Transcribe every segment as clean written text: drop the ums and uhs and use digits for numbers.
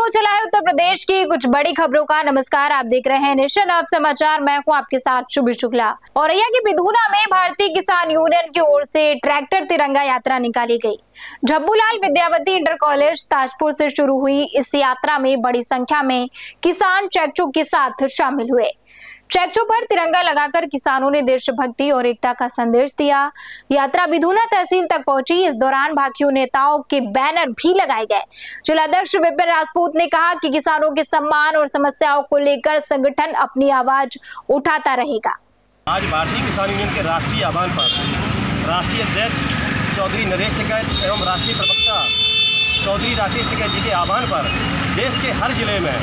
हो चला है उत्तर प्रदेश की कुछ बड़ी खबरों का। नमस्कार, आप देख रहे हैं नेशन अब समाचार। मैं हूं आपके साथ शुभी शुक्ला। औरैया के बिधूना में भारतीय किसान यूनियन की ओर से ट्रैक्टर तिरंगा यात्रा निकाली गई। झब्बूलाल विद्यावती इंटर कॉलेज ताजपुर से शुरू हुई इस यात्रा में बड़ी संख्या में किसान ट्रैक्टरों के साथ शामिल हुए। ट्रैक्टरों पर तिरंगा लगाकर किसानों ने देशभक्ति और एकता का संदेश दिया। यात्रा बिधूना तहसील तक पहुंची। इस दौरान भाकियों नेताओं के बैनर भी लगाए गए। जिलाध्यक्ष विपिन राजपूत ने कहा कि किसानों के सम्मान और समस्याओं को लेकर संगठन अपनी आवाज उठाता रहेगा। आज भारतीय किसान यूनियन के राष्ट्रीय आह्वान पर राष्ट्रीय अध्यक्ष चौधरी नरेश टिकैत एवं राष्ट्रीय प्रवक्ता चौधरी राकेश टिकैत जी के आह्वान पर देश के हर जिले में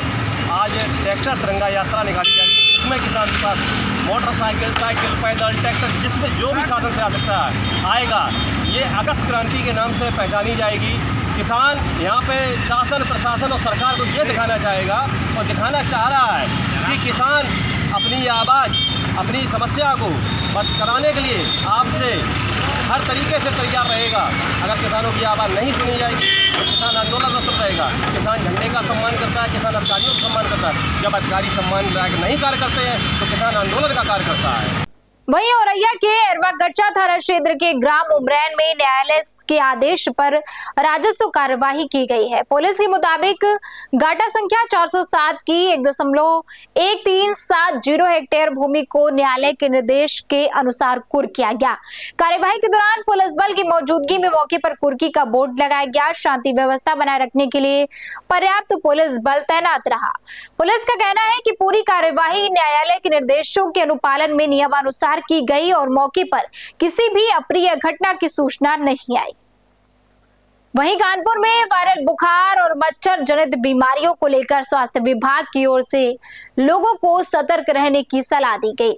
आज ट्रैक्टर तिरंगा यात्रा निकाली जा रही है। इसमें किसान के पास मोटरसाइकिल, साइकिल, पैदल, ट्रैक्टर जिसमें जो भी साधन से आ सकता है आएगा। ये अगस्त क्रांति के नाम से पहचानी जाएगी। किसान यहाँ पे शासन, प्रशासन और सरकार को ये दिखाना चाहेगा और दिखाना चाह रहा है कि किसान अपनी आवाज़, अपनी समस्या को कराने के लिए आपसे हर तरीके से तैयार रहेगा। अगर किसानों की आवाज़ नहीं सुनी जाएगी तो किसान आंदोलनरत रहेगा। किसान झंडे का सम्मान करता है, किसान अधिकारियों का सम्मान करता है। जब अधिकारी सम्मान नहीं कार्य करते हैं तो किसान आंदोलन का कार्य करता है। वहीं औरैया के एरवागच्चा थाना क्षेत्र के ग्राम उमरैन में न्यायालय के आदेश पर राजस्व कार्यवाही की गई है। पुलिस के मुताबिक गाटा संख्या 407 की 1.1370 हेक्टेयर भूमि को न्यायालय के निर्देश के अनुसार कुर्क किया गया। कार्यवाही के दौरान पुलिस बल की मौजूदगी में मौके पर कुर्की का बोर्ड लगाया गया। शांति व्यवस्था बनाए रखने के लिए पर्याप्त पुलिस बल तैनात रहा। पुलिस का कहना है कि पूरी कार्यवाही न्यायालय के निर्देशों के अनुपालन में नियमानुसार की गई और मौके पर किसी भी अप्रिय घटना की सूचना नहीं आई। वहीं कानपुर में वायरल बुखार और मच्छर जनित बीमारियों को लेकर स्वास्थ्य विभाग की ओर से लोगों को सतर्क रहने की सलाह दी गई।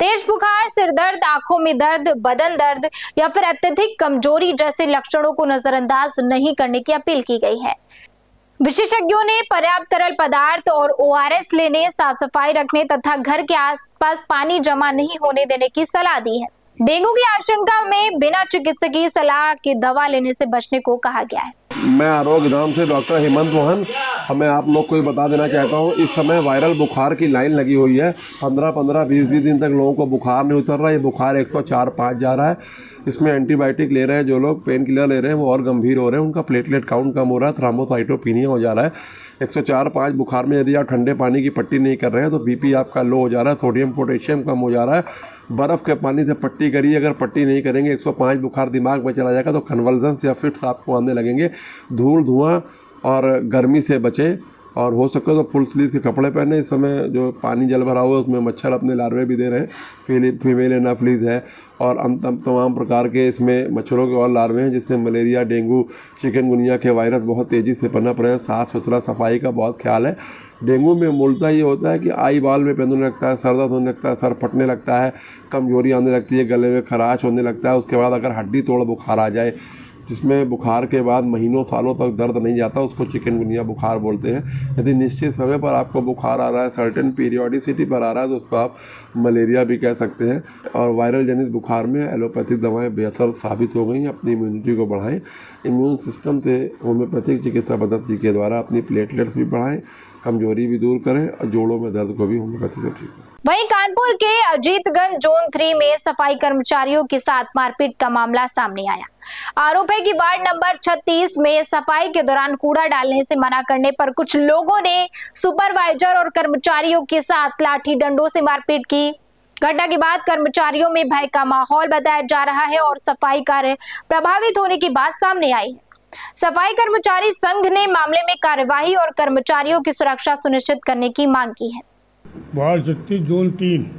तेज बुखार, सिर दर्द, आंखों में दर्द, बदन दर्द या फिर अत्यधिक कमजोरी जैसे लक्षणों को नजरअंदाज नहीं करने की अपील की गई है। विशेषज्ञों ने पर्याप्त तरल पदार्थ और ORS लेने, साफ सफाई रखने तथा घर के आसपास पानी जमा नहीं होने देने की सलाह दी है। डेंगू की आशंका में बिना चिकित्सकीय सलाह के दवा लेने से बचने को कहा गया है। मैं आरोग्य धाम से डॉक्टर हेमंत मोहन। हमें आप लोग को बता देना चाहता हूँ, इस समय वायरल बुखार की लाइन लगी हुई है। 15-15, 20-20 दिन तक लोगों को बुखार नहीं उतर रहा है। ये बुखार 104-5 जा रहा है। इसमें एंटीबायोटिक ले रहे हैं जो लोग, पेन किलर ले रहे हैं, वो और गंभीर हो रहे हैं। उनका प्लेटलेट काउंट कम हो रहा है, थ्रोम्बोसाइटोपिनिया हो जा रहा है। 104-5 बुखार में यदि आप ठंडे पानी की पट्टी नहीं कर रहे हैं तो बीपी आपका लो हो जा रहा है, सोडियम पोटेशियम कम हो जा रहा है। बर्फ़ के पानी से पट्टी करिए। अगर पट्टी नहीं करेंगे 105 बुखार दिमाग में चला जाएगा तो कन्वल्जन्स या फिट्स आपको आने लगेंगे। धूल, धुआं और गर्मी से बचें और हो सके तो फुल स्लीव के कपड़े पहने। इस समय जो पानी जल भरा हुआ है उसमें मच्छर अपने लार्वे भी दे रहे हैं। फीमेल एनाफ्लीज है और तमाम प्रकार के इसमें मच्छरों के और लार्वे हैं जिससे मलेरिया, डेंगू, चिकनगुनिया के वायरस बहुत तेज़ी से पनप रहे हैं। साफ़ सुथरा सफाई का बहुत ख्याल है। डेंगू में मूलतः ये होता है कि आई बाल में पेन होने लगता है, सर दर्द होने लगता है, सर फटने लगता है, कमजोरी आने लगती है, गले में खराश होने लगता है। उसके बाद अगर हड्डी तोड़ बुखार आ जाए जिसमें बुखार के बाद महीनों सालों तक दर्द नहीं जाता, उसको चिकनगुनिया बुखार बोलते हैं। यदि निश्चित समय पर आपको बुखार आ रहा है, सर्टेन पीरियोडिसिटी पर आ रहा है तो उसको आप मलेरिया भी कह सकते हैं। और वायरल जनित बुखार में एलोपैथिक दवाएं बेहतर साबित हो गई। अपनी इम्यूनिटी को बढ़ाएं। इम्यून सिस्टम से होम्योपैथिक चिकित्सा पद्धति के द्वारा अपनी प्लेटलेट्स भी बढ़ाएं, कमजोरी भी दूर करें और जोड़ों में दर्द को भी होम्योपैथी से ठीक करें। वहीं कानपुर के अजीतगंज जोन 3 में सफाई कर्मचारियों के साथ मारपीट का मामला सामने आया। आरोप है कि वार्ड नंबर 36 में सफाई के दौरान कूड़ा डालने से मना करने पर कुछ लोगों ने सुपरवाइजर और कर्मचारियों के साथ लाठी डंडों से मारपीट की। घटना के बाद कर्मचारियों में भय का माहौल बताया जा रहा है और सफाई कार्य प्रभावित होने की बात सामने आई है। सफाई कर्मचारी संघ ने मामले में कार्यवाही और कर्मचारियों की सुरक्षा सुनिश्चित करने की मांग की है। वार्ड 36 जोन 3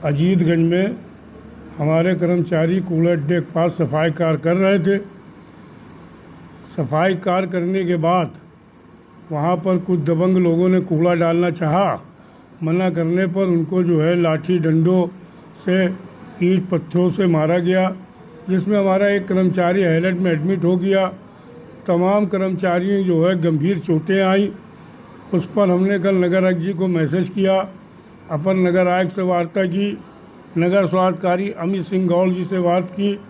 अजीतगंज में हमारे कर्मचारी कूड़ा अड्डे के पास सफाई कार्य कर रहे थे। सफाई कार्य करने के बाद वहाँ पर कुछ दबंग लोगों ने कूड़ा डालना चाहा। मना करने पर उनको जो है लाठी डंडों से, ईंट पत्थरों से मारा गया, जिसमें हमारा एक कर्मचारी हाईलाइट में एडमिट हो गया। तमाम कर्मचारियों जो है गंभीर चोटें आई। उस पर हमने कल नगर आयुक्त जी को मैसेज किया, अपर नगर आयुक्त से वार्ता की, नगर स्वास्थ्य अधिकारी अमित सिंह गौल जी से बात की।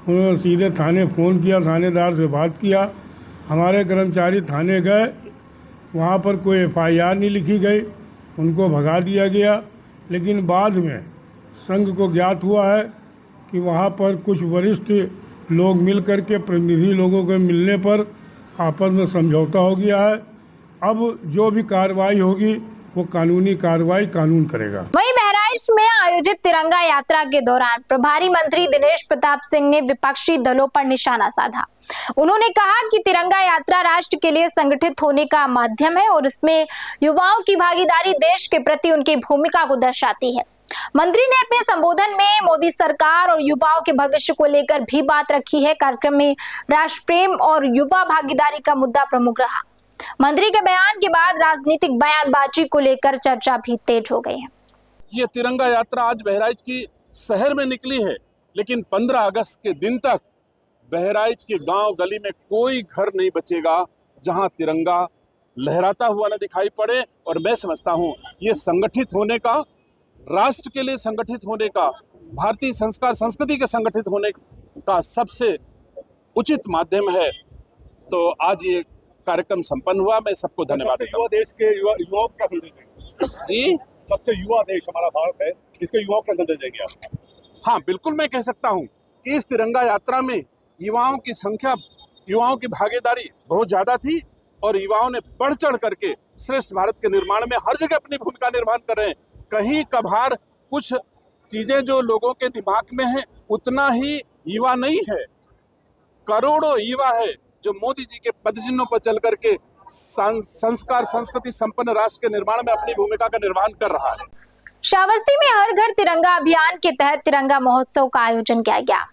उन्होंने सीधे थाने फ़ोन किया, थानेदार से बात किया। हमारे कर्मचारी थाने गए, वहाँ पर कोई FIR नहीं लिखी गई, उनको भगा दिया गया। लेकिन बाद में संघ को ज्ञात हुआ है कि वहाँ पर कुछ वरिष्ठ लोग मिल कर के प्रतिनिधि लोगों के मिलने पर आपस में समझौता हो गया है। अब जो भी कार्रवाई होगी वो कानूनी कार्रवाई कानून करेगा। वहीं बहराइच में आयोजित तिरंगा यात्रा के दौरान प्रभारी मंत्री दिनेश प्रताप सिंह ने विपक्षी दलों पर निशाना साधा। उन्होंने कहा कि तिरंगा यात्रा राष्ट्र के लिए संगठित होने का माध्यम है और इसमें युवाओं की भागीदारी देश के प्रति उनकी भूमिका को दर्शाती है। मंत्री ने अपने संबोधन में मोदी सरकार और युवाओं के भविष्य को लेकर भी बात रखी है। कार्यक्रम में राष्ट्र प्रेम और युवा भागीदारी का मुद्दा प्रमुख रहा। मंत्री के बयान के बाद राजनीतिक बयानबाजी को लेकर चर्चा भी तेज हो गई है। ये तिरंगा यात्रा आज बहराइच की शहर में निकली है, लेकिन 15 अगस्त के दिन तक बहराइच के गांव गली में कोई घर नहीं बचेगा जहां तिरंगा लहराता हुआ न दिखाई पड़े। और मैं समझता हूं ये संगठित होने का, राष्ट्र के लिए संगठित होने का, भारतीय संस्कार संस्कृति के संगठित होने का सबसे उचित माध्यम है। तो आज ये कार्यक्रम संपन्न हुआ। मैं सबको धन्यवाद देता हूँ। देश के युवाओं का संदेश जी, सबसे युवा देश हमारा भारत है, इसके युवाओं का संदेश देंगे आप? हाँ, बिल्कुल मैं कह सकता हूँ कि इस तिरंगा यात्रा में युवाओं की संख्या, युवाओं की भागीदारी बहुत ज्यादा थी और युवाओं ने बढ़ चढ़ करके श्रेष्ठ भारत के निर्माण में हर जगह अपनी भूमिका निर्माण कर रहे हैं। कहीं कभार कुछ चीजें जो लोगों के दिमाग में है उतना ही युवा नहीं है, करोड़ों युवा है जो मोदी जी के पदचिन्हों पर चल करके संस्कार संस्कृति संपन्न राष्ट्र के निर्माण में अपनी भूमिका का निर्वहन कर रहा है। श्रावस्ती में हर घर तिरंगा अभियान के तहत तिरंगा महोत्सव का आयोजन किया गया।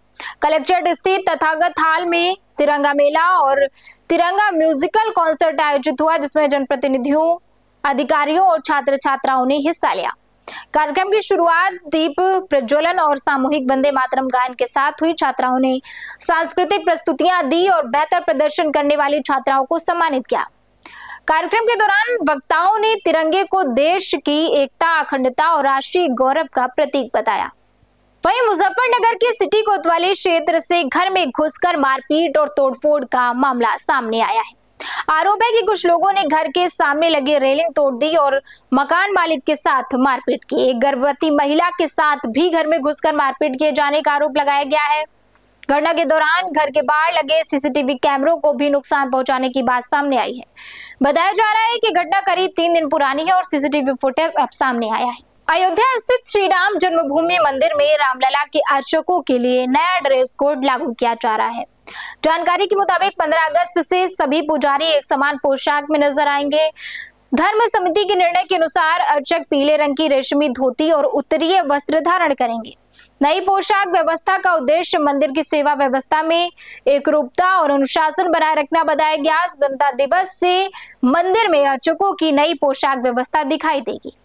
कलेक्ट्रेट स्थित तथागत हॉल में तिरंगा मेला और तिरंगा म्यूजिकल कॉन्सर्ट आयोजित हुआ, जिसमें जनप्रतिनिधियों, अधिकारियों और छात्र छात्राओं ने हिस्सा लिया। कार्यक्रम की शुरुआत दीप प्रज्वलन और सामूहिक वंदे मातरम गायन के साथ हुई। छात्राओं ने सांस्कृतिक प्रस्तुतियां दी और बेहतर प्रदर्शन करने वाली छात्राओं को सम्मानित किया। कार्यक्रम के दौरान वक्ताओं ने तिरंगे को देश की एकता, अखंडता और राष्ट्रीय गौरव का प्रतीक बताया। वहीं मुजफ्फरनगर के सिटी कोतवाली क्षेत्र से घर में घुसकर मारपीट और तोड़फोड़ का मामला सामने आया है। आरोप है कि कुछ लोगों ने घर के सामने लगी रेलिंग तोड़ दी और मकान मालिक के साथ मारपीट की। एक गर्भवती महिला के साथ भी घर में घुसकर मारपीट किए जाने का आरोप लगाया गया है। घटना के दौरान घर के बाहर लगे सीसीटीवी कैमरों को भी नुकसान पहुंचाने की बात सामने आई है। बताया जा रहा है कि घटना करीब 3 दिन पुरानी है और सीसीटीवी फुटेज अब सामने आया है। अयोध्या स्थित श्री राम जन्मभूमि मंदिर में रामलला के अर्चकों के लिए नया ड्रेस कोड लागू किया जा रहा है। जानकारी के मुताबिक 15 अगस्त से सभी पुजारी एक समान पोशाक में नजर आएंगे। धर्म समिति के निर्णय के अनुसार अर्चक पीले रंग की रेशमी धोती और उत्तरीय वस्त्र धारण करेंगे। नई पोशाक व्यवस्था का उद्देश्य मंदिर की सेवा व्यवस्था में एकरूपता और अनुशासन बनाए रखना बताया गया। स्वतंत्रता दिवस से मंदिर में अर्चकों की नई पोशाक व्यवस्था दिखाई देगी।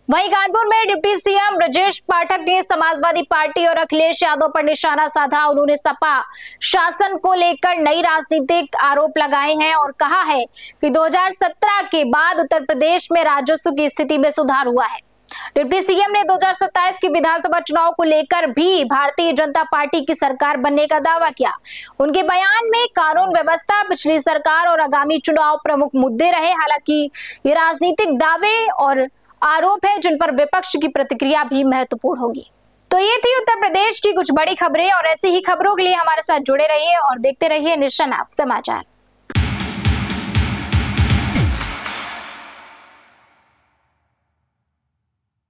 वहीं कानपुर में डिप्टी सीएम ब्रजेश पाठक ने समाजवादी पार्टी और अखिलेश यादव पर निशाना साधा। उन्होंने सपा शासन को लेकर नई राजनीतिक आरोप लगाए हैं और कहा है कि 2017 के बाद उत्तर प्रदेश में राजस्व की स्थिति में सुधार हुआ है। डिप्टी सीएम ने 2027 के विधानसभा चुनाव को लेकर भी भारतीय जनता पार्टी की सरकार बनने का दावा किया। उनके बयान में कानून व्यवस्था, पिछली सरकार और आगामी चुनाव प्रमुख मुद्दे रहे। हालांकि ये राजनीतिक दावे और आरोप है जिन पर विपक्ष की प्रतिक्रिया भी महत्वपूर्ण होगी। तो ये थी उत्तर प्रदेश की कुछ बड़ी खबरें और ऐसी ही खबरों के लिए हमारे साथ जुड़े रहिए और देखते रहिए नेशन ऐप समाचार।